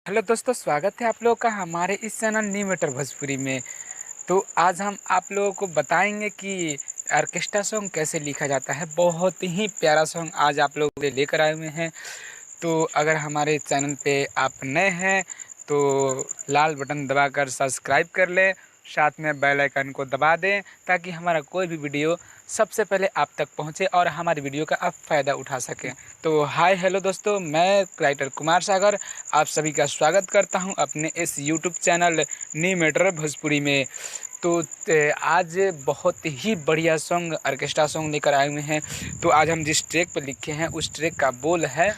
Hello दोस्तों, स्वागत है आप लोगों का हमारे इस चैनल न्यू मैटर भोजपुरी में। तो आज हम आप लोगों को बताएंगे कि ऑर्केस्ट्रा सॉन्ग कैसे लिखा जाता है। बहुत ही प्यारा सॉन्ग आज आप लोगों के लिए लेकर आए हुए हैं। तो अगर हमारे चैनल पे आप नए हैं तो लाल बटन दबाकर सब्सक्राइब कर लें, साथ में बेल आइकन को दबा दें ताकि हमारा कोई भी वीडियो सबसे पहले आप तक पहुंचे और हमारी वीडियो का आप फ़ायदा उठा सकें। तो हाय हेलो दोस्तों, मैं राइटर कुमार सागर आप सभी का स्वागत करता हूं अपने इस YouTube channel new matter Bhojpuri में। तो आज बहुत ही बढ़िया सॉन्ग ऑर्केस्ट्रा सॉन्ग लेकर आए हुए हैं। तो आज हम जिस ट्रैक पर लिखे हैं उस ट्रैक का बोल है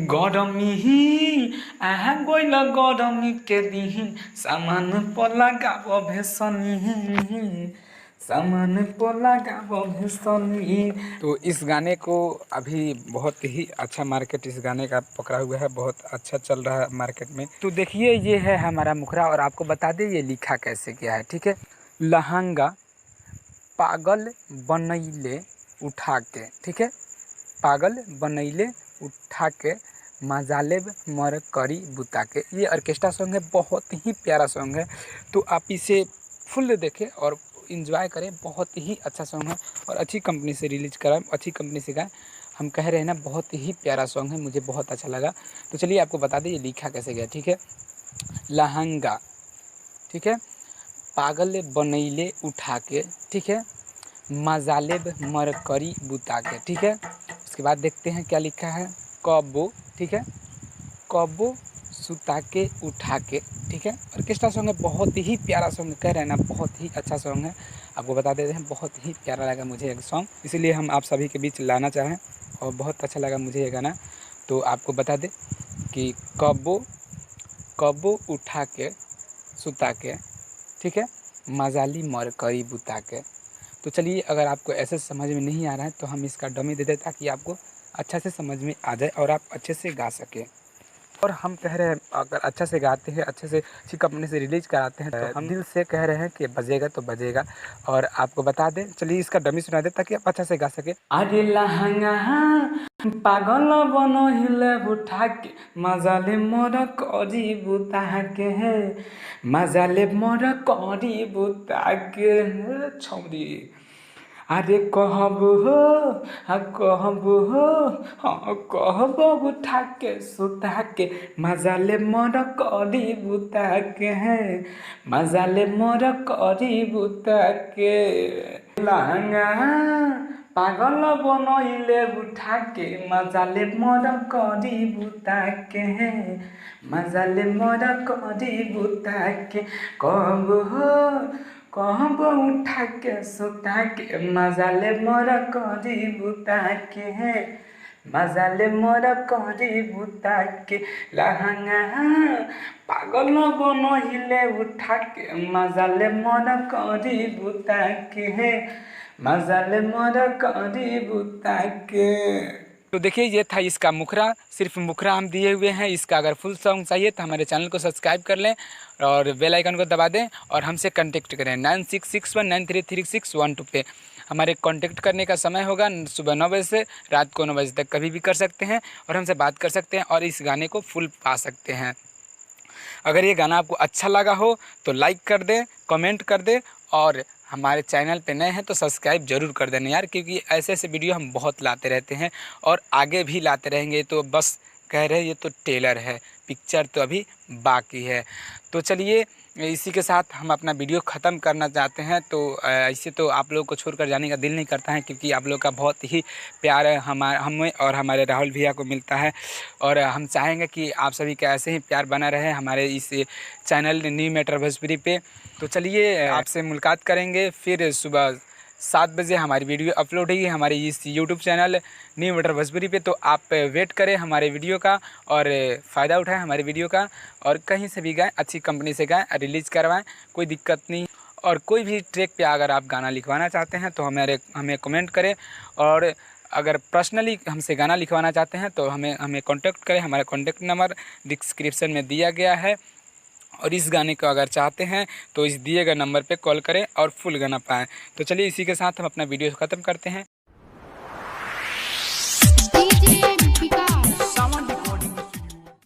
गरमी आहा गइल गरमी के दिन सामान पला गाबो भेसनी सामान पला गाबो भेसनी। तो इस गाने को अभी बहुत ही अच्छा मार्केट इस गाने का पकड़ा हुआ है, बहुत अच्छा चल रहा है मार्केट में। तो देखिए ये है हमारा मुखरा और आपको बता दें ये लिखा कैसे गया है। ठीक है, लहंगा पागल बनैले उठा के, ठीक है, पागल बनैले उठा के मजालेब मर करी बुता के। ये ऑर्केस्ट्रा सॉन्ग है, बहुत ही प्यारा सॉन्ग है। तो आप इसे फुल देखें और इंजॉय करें। बहुत ही अच्छा सॉन्ग है और अच्छी कंपनी से रिलीज करा, अच्छी कंपनी से गाए। हम कह रहे हैं ना, बहुत ही प्यारा सॉन्ग है, मुझे बहुत अच्छा लगा। तो चलिए आपको बता दें ये लिखा कैसे गया। ठीक है, लहंगा, ठीक है, पागल बनैले उठा के, ठीक है, मजालेब मर करी बुता के। ठीक है, उसके बाद देखते हैं क्या लिखा है। कबो, ठीक है, कबो सुता के उठा के। ठीक है, ऑर्केस्ट्रा सॉन्ग है, बहुत ही प्यारा सॉन्ग कह रहे हैं ना, बहुत ही अच्छा सॉन्ग है। आपको बता देते हैं बहुत ही प्यारा लगा मुझे एक सॉन्ग, इसीलिए हम आप सभी के बीच लाना चाहें और बहुत अच्छा लगा मुझे ये गाना। तो आपको बता दें कि कबो कबो उठा के सुता के, ठीक है, मजाली मर करी बुता के। तो चलिए, अगर आपको ऐसे समझ में नहीं आ रहा है तो हम इसका डमी दे दें ताकि आपको अच्छा से समझ में आ जाए और आप अच्छे से गा सकें। और हम कह रहे हैं अगर अच्छा से गाते हैं, अच्छे से अच्छी कंपनी से रिलीज कराते हैं तो हम दिल से कह रहे हैं कि बजेगा तो बजेगा। और आपको बता दें, चलिए इसका डमी सुना दे ताकि आप अच्छा से गा सके। अरे लहंगा पागल बनहिले उठा के मजाले मोर करी बुता के, मजाले मोर करी बुता के छौरी। अरे कहब हो, हाँ कहब हो, हाँ कहब उठा के सुता के मजाले मोर करी बुता के, हैं मजाले मोर करी बुता के। लहंगा पागल बनैले उठा के मजाले मोर करी बुता के, हैं मजाले मोर करी बुता के। कहब हो, कहब उठा के सुता के मजाले मोर करी बुता के, हैं मजाले मोर करी बुता के। लहंगा पागल बनैले उठा के मजाले मोर करी बुता के, हैं मजाले मोर करी बुता के। तो देखिए ये था इसका मुखरा, सिर्फ मुखरा हम दिए हुए हैं। इसका अगर फुल सॉन्ग चाहिए तो हमारे चैनल को सब्सक्राइब कर लें और बेल आइकन को दबा दें और हमसे कांटेक्ट करें 9661933612 पे। हमारे कांटेक्ट करने का समय होगा सुबह 9 बजे से रात को 9 बजे तक, कभी भी कर सकते हैं और हमसे बात कर सकते हैं और इस गाने को फुल पा सकते हैं। अगर ये गाना आपको अच्छा लगा हो तो लाइक कर दें, कमेंट कर दें और हमारे चैनल पे नए हैं तो सब्सक्राइब जरूर कर देना यार, क्योंकि ऐसे ऐसे वीडियो हम बहुत लाते रहते हैं और आगे भी लाते रहेंगे। तो बस कह रहे हैं ये तो टेलर है, पिक्चर तो अभी बाकी है। तो चलिए इसी के साथ हम अपना वीडियो ख़त्म करना चाहते हैं। तो ऐसे तो आप लोगों को छोड़कर जाने का दिल नहीं करता है, क्योंकि आप लोग का बहुत ही प्यार हमें और हमारे राहुल भैया को मिलता है और हम चाहेंगे कि आप सभी का ऐसे ही प्यार बना रहे हमारे इस चैनल न्यू मैटर भोजपुरी पे। तो चलिए आपसे मुलाकात करेंगे फिर सुबह 7 बजे हमारी वीडियो अपलोड होगी हमारे इस YouTube channel new matter Bhojpuri पे। तो आप वेट करें हमारे वीडियो का और फ़ायदा उठाएं हमारे वीडियो का और कहीं से भी गाएं, अच्छी कंपनी से गाएं, रिलीज़ करवाएं, कोई दिक्कत नहीं। और कोई भी ट्रैक पे अगर आप गाना लिखवाना चाहते हैं तो हमें कमेंट करें और अगर पर्सनली हमसे गाना लिखवाना चाहते हैं तो हमें कांटेक्ट करें। हमारा कांटेक्ट नंबर डिस्क्रिप्शन में दिया गया है और इस गाने को अगर चाहते हैं तो इस दिए गए नंबर पे कॉल करें और फुल गाना पाएँ। तो चलिए इसी के साथ हम अपना वीडियो ख़त्म करते हैं।